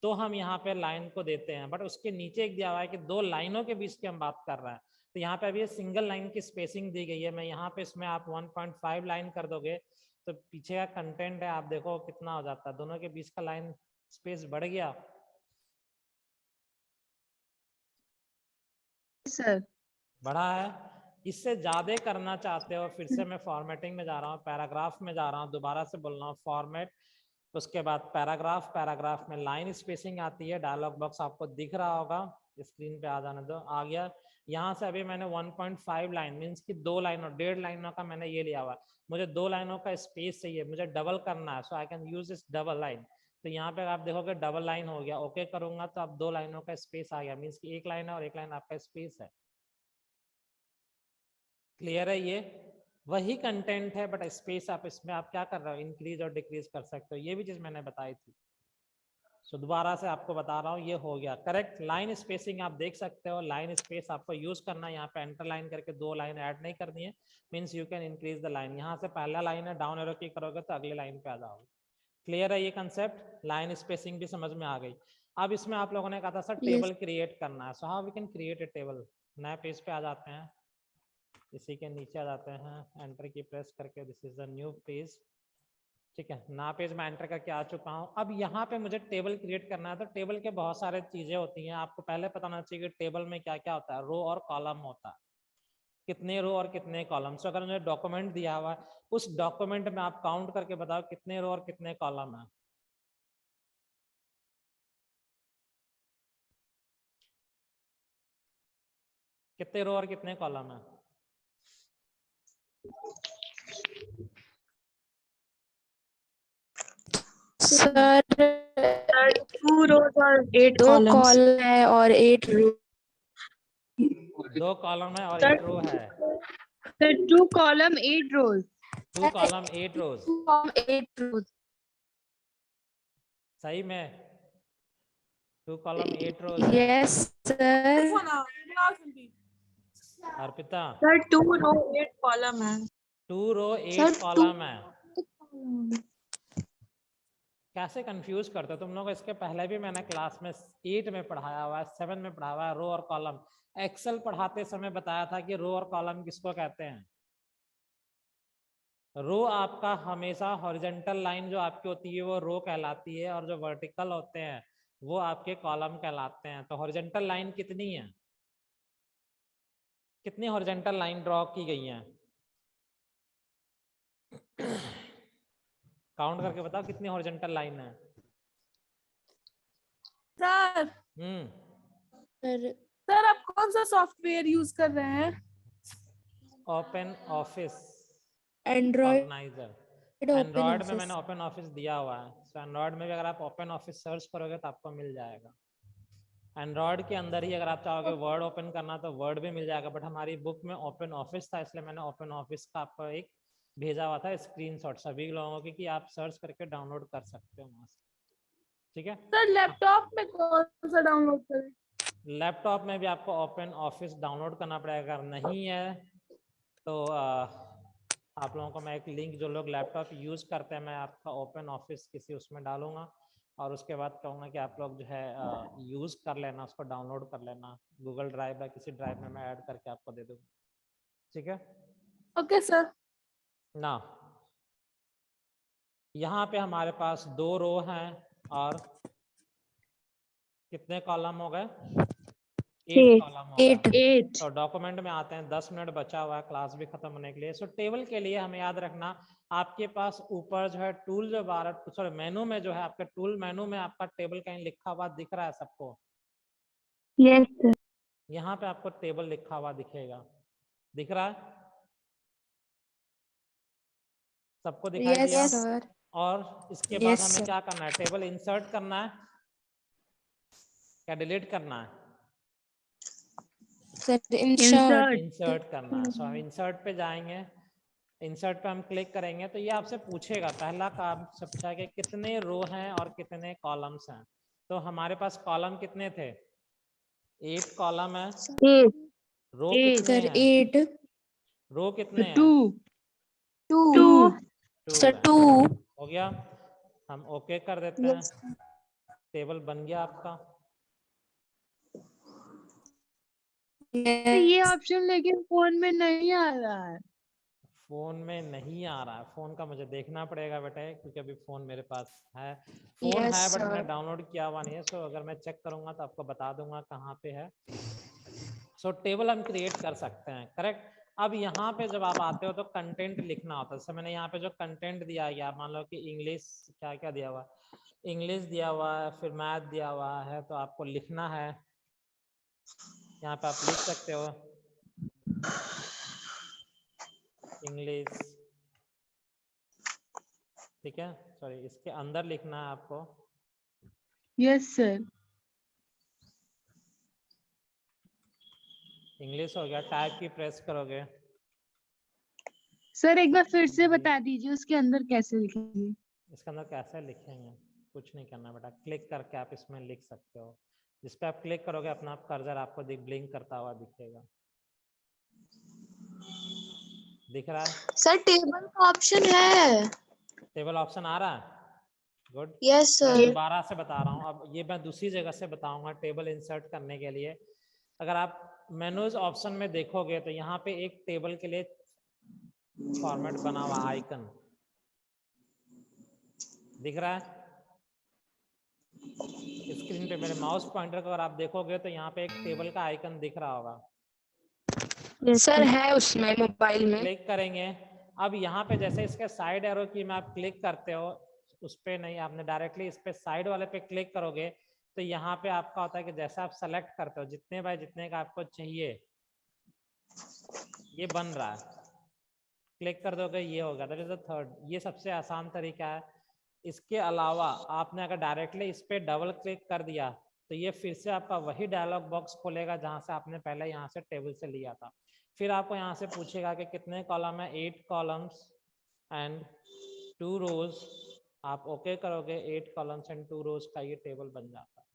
तो हम यहाँ पे लाइन को देते हैं, बट उसके नीचे एक दिया हुआ है कि दो लाइनों के बीच की हम बात कर रहे हैं, तो यहाँ पे अभी सिंगल लाइन की स्पेसिंग दी गई है। मैं यहाँ पे इसमें आप 1.5 लाइन कर दोगे तो पीछे का कंटेंट है, आप देखो कितना हो जाता है, दोनों के बीच का लाइन स्पेस बढ़ गया सर बढ़ा है। इससे ज्यादा करना चाहते हो, फिर से मैं फॉर्मेटिंग में जा रहा हूँ, पैराग्राफ में जा रहा हूँ, दोबारा से बोल रहा हूँ फॉर्मेट, उसके बाद पैराग्राफ, पैराग्राफ में लाइन स्पेसिंग आती है, डायलॉग बॉक्स आपको दिख रहा होगा, स्क्रीन पे आ जाने दो, आ गया। यहाँ से अभी मैंने 1.5 लाइन मीन्स कि 2 लाइनों 1.5 लाइनों का मैंने ये लिया हुआ, मुझे 2 लाइनों का स्पेस चाहिए, मुझे डबल करना है, so I can use this double line. तो यहाँ पे आप देखोगे डबल लाइन हो गया, ओके करूंगा तो अब 2 लाइनों का स्पेस आ गया, मीन्स कि 1 लाइन है और 1 लाइन आपका स्पेस है। क्लियर है? ये वही कंटेंट है बट स्पेस आप इसमें आप क्या कर रहे हो, इंक्रीज और डिक्रीज कर सकते हो, ये भी चीज मैंने बताई थी। सो दोबारा से आपको बता रहा हूँ, ये हो गया करेक्ट। लाइन स्पेसिंग आप देख सकते हो, लाइन स्पेस आपको यूज करना है, यहाँ पे एंटर लाइन करके 2 लाइन ऐड नहीं करनी है, means you can increase the line. यहाँ से पहला लाइन है, डाउन एरो की करोगे तो अगले लाइन पे आ जाओगे। क्लियर है ये कंसेप्ट? लाइन स्पेसिंग भी समझ में आ गई। अब इसमें आप लोगों ने कहा था सर टेबल क्रिएट करना है, so how we can create a table. नए पेज पे आ जाते हैं, इसी के नीचे आ जाते हैं, एंटर की प्रेस करके, this is the new page, ठीक है ना, पेज में एंटर करके आ चुका हूँ। अब यहाँ पे मुझे टेबल क्रिएट करना है, तो टेबल के बहुत सारे चीजें होती हैं, आपको पहले पता होना चाहिए कि टेबल में क्या क्या होता है, रो और कॉलम होता है, कितने रो और कितने कॉलम। सो अगर मुझे डॉक्यूमेंट दिया हुआ है, उस डॉक्यूमेंट में आप काउंट करके बताओ कितने रो और कितने कॉलम है। कितने रो और कितने कॉलम है? सर 2 rows और 8 2 columns। कॉलम है और 8 रो। 2 कॉलम है और सर 8 रो है। सर 2 कॉलम 8 रोज। 2 कॉलम 8 रोज, 8 रोज। सही में 2 कॉलम 8 रोज है। Yes sir. Arpita sir 2 row 8 column है। 2 रो 8 कॉलम है। कैसे कंफ्यूज करते हो तुम लोग? इसके पहले भी मैंने क्लास में 8 में पढ़ाया हुआ है, 7 में पढ़ाया हुआ है, रो और कॉलम। एक्सेल पढ़ाते समय बताया था कि रो और कॉलम किसको कहते हैं। रो आपका हमेशा हॉरिजॉन्टल लाइन जो आपकी होती है वो रो कहलाती है, और जो वर्टिकल होते हैं वो आपके कॉलम कहलाते हैं। तो हॉरिजॉन्टल लाइन कितनी है, कितनी हॉरिजॉन्टल लाइन ड्रॉ की गई है? काउंट करके बताओ कितनी हॉरिजॉन्टल लाइन है। सर सर आप कौन सा सॉफ्टवेयर यूज कर रहे हैं? Open office Android organiser. Android में मैंने ओपन ऑफिस दिया हुआ है, तो एंड्रॉयड में भी अगर आप ओपन ऑफिस सर्च करोगे तो आपको मिल जाएगा। एंड्रॉयड के अंदर ही अगर आप चाहोगे वर्ड ओपन करना तो वर्ड भी मिल जाएगा, बट हमारी बुक में ओपन ऑफिस था इसलिए मैंने ओपन ऑफिस का आपको एक भेजा हुआ था स्क्रीनशॉट सभी लोगों की, कि आप सर्च करके डाउनलोड कर सकते हो वहां से, ठीक है। सर लैपटॉप में कौन सा डाउनलोड करें? लैपटॉप में भी आपको ओपन ऑफिस डाउनलोड करना पड़ेगा, अगर नहीं है तो आप लोगों को मैं एक लिंक, जो लोग लैपटॉप यूज करते हैं, मैं आपका ओपन ऑफिस किसी उसमें डालूंगा, और उसके बाद कहूँगा कि आप लोग जो है यूज कर लेना, उसको डाउनलोड कर लेना, गूगल ड्राइव या किसी ड्राइव में मैं ऐड करके आपको दे दूंगा, ठीक है। Okay sir. ना यहाँ पे हमारे पास 2 रो हैं और कितने कॉलम हो गए? 8 कॉलम होगा। 8 तो डॉक्यूमेंट में आते हैं, 10 मिनट बचा हुआ है क्लास भी खत्म होने के लिए। सो टेबल के लिए हमें याद रखना, आपके पास ऊपर जो है टूल जो मेनू में जो है, आपके टूल मेनू में आपका टेबल कहीं लिखा हुआ दिख रहा है सबको? Yes sir. यहाँ पे आपको टेबल लिखा हुआ दिखेगा, दिख रहा है सबको? दिखाई दिया? Yes sir. और इसके बाद Yes, हमें sir. क्या करना है? टेबल इंसर्ट करना है क्या डिलीट करना है? Sir insert. इंसर्ट करना है। सो हम इंसर्ट पे जाएंगे, इंसर्ट पे हम क्लिक करेंगे तो ये आपसे पूछेगा, पहला काम सबसे कि कितने रो हैं और कितने कॉलम्स हैं। तो हमारे पास कॉलम कितने थे? 8 कॉलम है। रो कितने सर हैं? 8 रो कितने हैं? 2 सर है। 2 हो गया, हम ओके कर देते हैं। टेबल बन गया आपका। ये ऑप्शन लेकिन फोन में नहीं आ रहा है। फोन में नहीं आ रहा है? फोन का मुझे देखना पड़ेगा बेटा, क्योंकि अभी फोन मेरे पास है। फोन Yes, है बट sir. मैंने डाउनलोड किया हुआ नहीं है। सो अगर मैं चेक करूंगा तो आपको बता दूंगा कहाँ पे है। सो टेबल हम क्रिएट कर सकते हैं, करेक्ट। अब यहाँ पे जब आप आते हो तो कंटेंट लिखना होता है। जैसे मैंने यहाँ पे जो कंटेंट दिया गया, मान लो कि इंग्लिश, क्या क्या दिया हुआ, इंग्लिश दिया हुआ है, फिर मैथ दिया हुआ है, तो आपको लिखना है। यहाँ पे आप लिख सकते हो इंग्लिश, ठीक है। सॉरी, इसके अंदर लिखना है आपको। Yes sir. इंग्लिश हो गया, टाइप की प्रेस करोगे। सर एक बार फिर से बता दीजिए उसके अंदर कैसे लिखेंगे? इसके अंदर कैसे लिखेंगे? कुछ नहीं करना बेटा, क्लिक करके आप इसमें लिख सकते हो। जिस पे आप क्लिक करोगे अपना कर्सर आपको ब्लिंक करता हुआ दिखेगा। दिख रहा है? सर टेबल का ऑप्शन है। टेबल ऑप्शन आ रहा है? गुड। यस मैं सर। दोबारा से बता रहा हूँ, अब ये मैं दूसरी जगह से बताऊंगा टेबल इंसर्ट करने के लिए। अगर आप मेनूज ऑप्शन में देखोगे तो यहाँ पे एक टेबल के लिए फॉर्मेट बना हुआ आइकन दिख रहा है स्क्रीन पे। मेरे माउस पॉइंटर को अगर आप देखोगे तो यहाँ पे एक टेबल का आइकन दिख रहा होगा। सर है उसमें मोबाइल में। क्लिक करेंगे। अब यहाँ पे जैसे इसके साइड एरो की में आप क्लिक करते हो, उस पे नहीं, आपने डायरेक्टली इस पे साइड वाले पे क्लिक करोगे तो यहाँ पे आपका होता है कि जैसा आप सेलेक्ट करते हो जितने बाय जितने का आपको चाहिए, ये बन रहा है। क्लिक कर दोगे ये होगा, दैट इज द थर्ड। ये सबसे आसान तरीका है। इसके अलावा आपने अगर डायरेक्टली इस पे डबल क्लिक कर दिया तो ये फिर से आपका वही डायलॉग बॉक्स खोलेगा जहां से आपने पहले यहाँ से टेबल से लिया था। फिर आपको यहाँ से पूछेगा कि कितने कॉलम है, 8 कॉलम्स एंड 2 रोज। आप ओके करोगे, 8 कॉलम्स एंड 2 रोज का ये टेबल बन जाता है।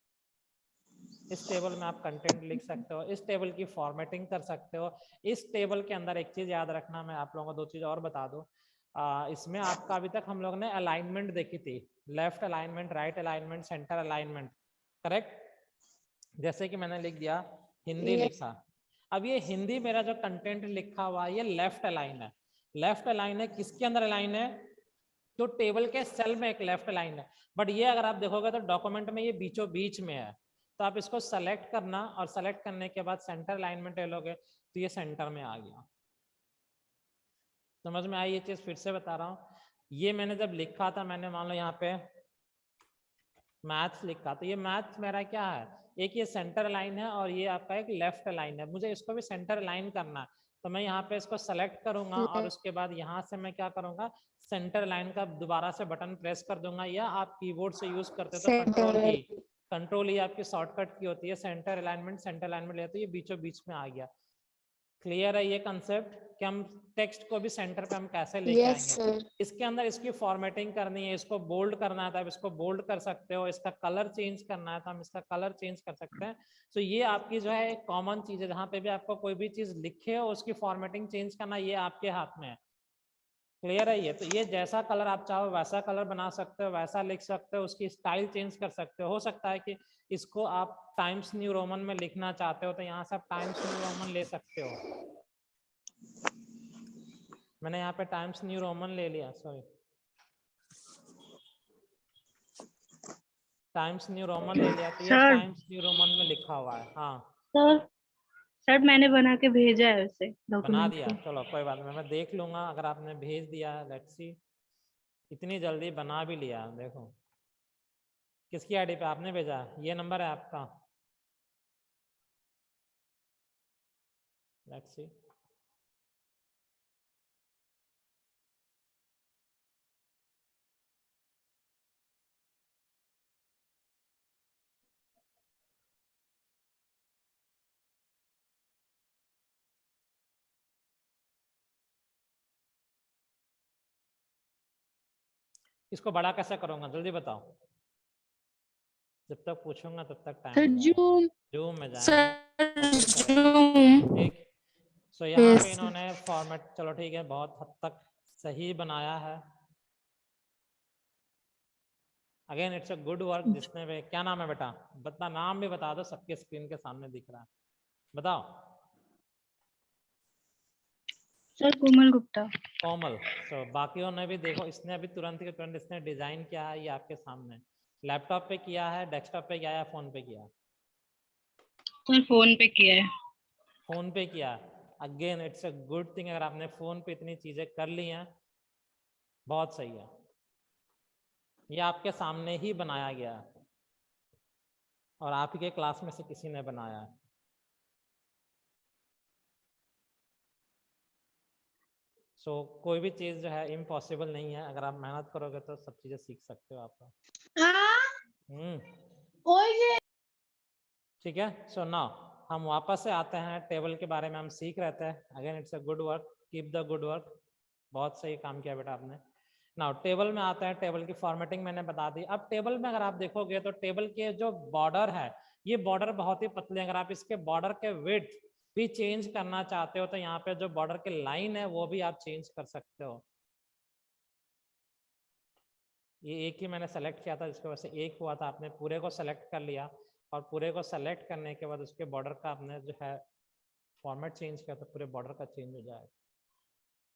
इस टेबल में आप कंटेंट लिख सकते हो, इस टेबल की फॉर्मेटिंग कर सकते हो। इस टेबल के अंदर एक चीज याद रखना, मैं आप लोगों को 2 चीज और बता दूं। इसमें आपका अभी तक हम लोग ने अलाइनमेंट देखी थी, left alignment, right alignment, centre alignment, correct. जैसे कि मैंने लिख दिया हिंदी लिखा, अब ये हिंदी मेरा जो कंटेंट लिखा हुआ ये लेफ्ट अलाइन है। लेफ्ट अलाइन है किसके अंदर अलाइन है? तो टेबल के सेल में एक लेफ्ट अलाइन है। बट ये अगर आप देखोगे तो डॉक्यूमेंट में ये बीचों बीच में है, तो आप इसको सेलेक्ट करना और सेलेक्ट करने के बाद सेंटर अलाइनमेंट ले लोगे तो ये सेंटर में आ गया। समझ में आई ये चीज? फिर से बता रहा हूँ, ये मैंने जब लिखा था, मैंने मान लो यहाँ पे मैथ्स लिखा, तो ये मैथ्स मेरा क्या है, एक ये सेंटर लाइन है और ये आपका एक लेफ्ट लाइन है। मुझे इसको भी सेंटर लाइन करना है तो मैं यहाँ पे इसको सेलेक्ट करूंगा और उसके बाद यहाँ से मैं क्या करूंगा, सेंटर लाइन का दोबारा से बटन प्रेस कर दूंगा, या आप कीबोर्ड से यूज करते हो तो कंट्रोल ई आपकी शॉर्टकट की होती है। सेंटर अलाइनमेंट ले तो ये बीचों बीच में आ गया। क्लियर है ये कंसेप्ट कि हम टेक्स्ट को भी सेंटर पे हम कैसे लेके आएंगे। इसके अंदर इसकी फॉर्मेटिंग करनी है, इसको बोल्ड करना है तो आप इसको बोल्ड कर सकते हो, इसका कलर चेंज करना है तो हम इसका कलर चेंज कर सकते हैं। तो ये आपकी जो है एक कॉमन चीज है, जहां पे भी आपको कोई भी चीज लिखे हो उसकी फॉर्मेटिंग चेंज करना ये आपके हाथ में है। क्लियर है ये? तो ये जैसा कलर आप चाहो वैसा कलर बना सकते हो, वैसा लिख सकते हो, उसकी स्टाइल चेंज कर सकते हो सकता है कि इसको आप टाइम्स न्यू रोमन में लिखना चाहते हो तो यहाँ से आप टाइम्स न्यू रोमन ले सकते हो। मैंने यहाँ पे टाइम्स न्यू रोमन ले लिया, सॉरी टाइम्स न्यू रोमन ले लिया, तो ये टाइम्स न्यू रोमन में लिखा हुआ है। हाँ सर सर मैंने बना के भेजा है उसे बना डॉक्यूमेंट दिया, को। चलो कोई बात नहीं, मैं देख लूंगा अगर आपने भेज दिया। लेट्स सी, इतनी जल्दी बना भी लिया। देखो किसकी आईडी पे आपने भेजा, ये नंबर है आपका। लेट्स सी, इसको बड़ा कैसे करूंगा जल्दी बताओ, जब तक पूछूंगा तब तक टाइम सर हो जाएगा। जूम जूम में जाएंगे सर और फिर करेंगे, जूम ठीक। सो यहाँ पे यस इन्होंने फॉर्मेट, चलो ठीक है, बहुत हद तक सही बनाया है। Again it's a good work. जिसने भी, क्या नाम है बेटा, बता, नाम भी बता दो, सबके स्क्रीन के सामने दिख रहा है, बताओ। सर कोमल गुप्ता। कोमल। सो बाकियों ने भी देखो, इसने अभी तुरंत के तुरंत इसने डिजाइन किया है, ये आपके सामने लैपटॉप पे किया है, डेस्कटॉप पे किया है, फोन पे किया है? सर फोन पे किया है। फोन पे किया। Again it's a good thing, अगर आपने फोन पे इतनी चीजें कर ली हैं, बहुत सही है। ये आपके सामने ही बनाया गया है और आप ही के क्लास में से किसी ने बनाया है। सो कोई भी चीज जो है इम्पॉसिबल नहीं है, अगर आप मेहनत करोगे तो सब चीजें सीख सकते हो आप। ठीक है। सो नाउ हम वापस से आते हैं, टेबल के बारे में हम सीख रहे थे। Again it's a good work, keep the good work, बहुत सही काम किया बेटा आपने। नाउ टेबल में आते हैं, टेबल की फॉर्मेटिंग मैंने बता दी। अब टेबल में अगर आप देखोगे तो टेबल के जो बॉर्डर है, ये बॉर्डर बहुत ही पतले। अगर आप इसके बॉर्डर के विड्थ भी चेंज करना चाहते हो तो यहाँ पे जो बॉर्डर के लाइन है वो भी आप चेंज कर सकते हो। ये एक ही मैंने सेलेक्ट किया था, जिसकी वजह से एक हुआ था। आपने पूरे को सेलेक्ट कर लिया और पूरे को सेलेक्ट करने के बाद उसके बॉर्डर का आपने जो है फॉर्मेट चेंज किया तो पूरे बॉर्डर का चेंज हो जाएगा।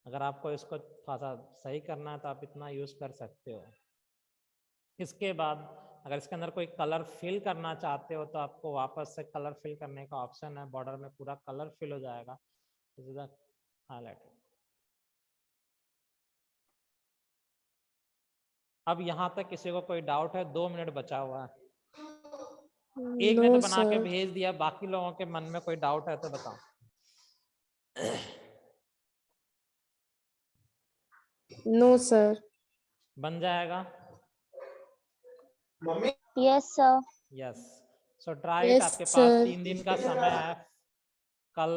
अगर आपको इसको थोड़ा सा सही करना है तो आप इतना यूज कर सकते हो। इसके बाद अगर इसके अंदर कोई कलर फिल करना चाहते हो तो आपको वापस से कलर फिल करने का ऑप्शन है, बॉर्डर में पूरा कलर फिल हो जाएगा। हाईलाइट। अब यहाँ तक किसी को कोई डाउट है? 2 मिनट बचा हुआ है। एक ने तो नो बना के सर भेज दिया, बाकी लोगों के मन में कोई डाउट है तो बताओ। नो सर बन जाएगा? Yes sir. Yes. So try it. Yes आपके पास सर 3 दिन का समय है। कल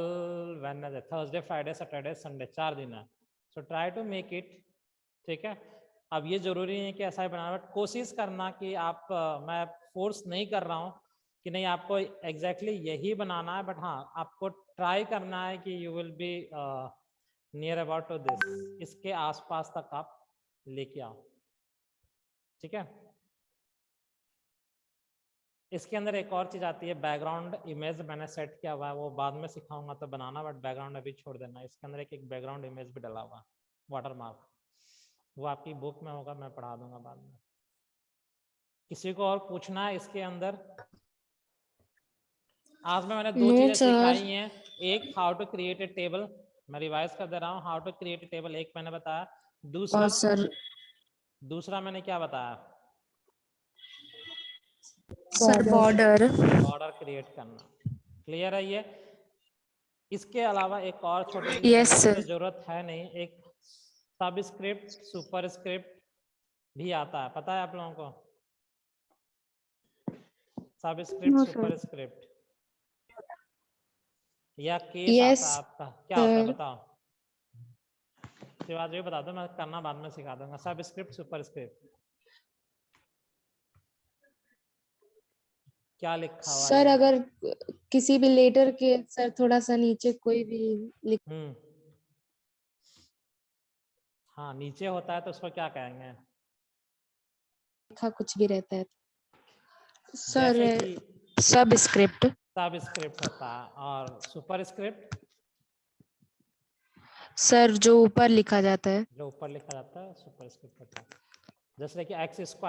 Wednesday, Thursday, Friday, Saturday, Sunday, 4 दिन है। So try to make it. ठीक है। अब ये जरूरी नहीं है कि ऐसा ही बनाना, बट कोशिश करना कि आप, मैं फोर्स नहीं कर रहा हूँ कि नहीं आपको एग्जैक्टली यही बनाना है, बट हाँ आपको ट्राई करना है कि you will be near about to this, इसके आसपास तक आप लेके आओ। ठीक है। इसके अंदर एक और चीज आती है, बैकग्राउंड इमेज मैंने सेट किया हुआ है, वो बाद में सिखाऊंगा तो बनाना, बट बैकग्राउंड अभी छोड़ देना। इसके अंदर एक बैकग्राउंड इमेज भी डला हुआ, वाटर मार्क, वो आपकी बुक में होगा, मैं पढ़ा दूंगा बाद में। किसी को और पूछना है इसके अंदर? आज में मैंने 2 नो चीजें सर सिखाई हैं। एक, how to create a table, मैं रिवाइज कर दे रहा हूँ। How to create a table एक मैंने बताया। और दूसरा मैंने क्या बताया? सर बॉर्डर बॉर्डर क्रिएट करना। क्लियर है ये? इसके अलावा एक और छोटी सी यस चीज सर तो जरूरत है नहीं, एक सबस्क्रिप्ट, सुपरस्क्रिप्ट भी आता है, पता है आप लोगों को? सबस्क्रिप्ट, सुपरस्क्रिप्ट या केस यस आता है आपका, क्या होता है सर बताओ? शिवाजी भी बता दो, मैं करना बाद में सिखा दूंगा। सबस्क्रिप्ट, सुपरस्क्रिप्ट क्या लिखा हुआ सर है? अगर किसी भी लेटर के सर थोड़ा सा नीचे कोई भी हाँ नीचे होता है तो उसको क्या कहेंगे? लिखा कुछ भी रहता है सर जैसे कि सबस्क्रिप्ट सबस्क्रिप्ट होता है। और सुपरस्क्रिप्ट सर जो ऊपर लिखा जाता है जो ऊपर लिखा जाता है सुपरस्क्रिप्ट होता है। जैसे कि x²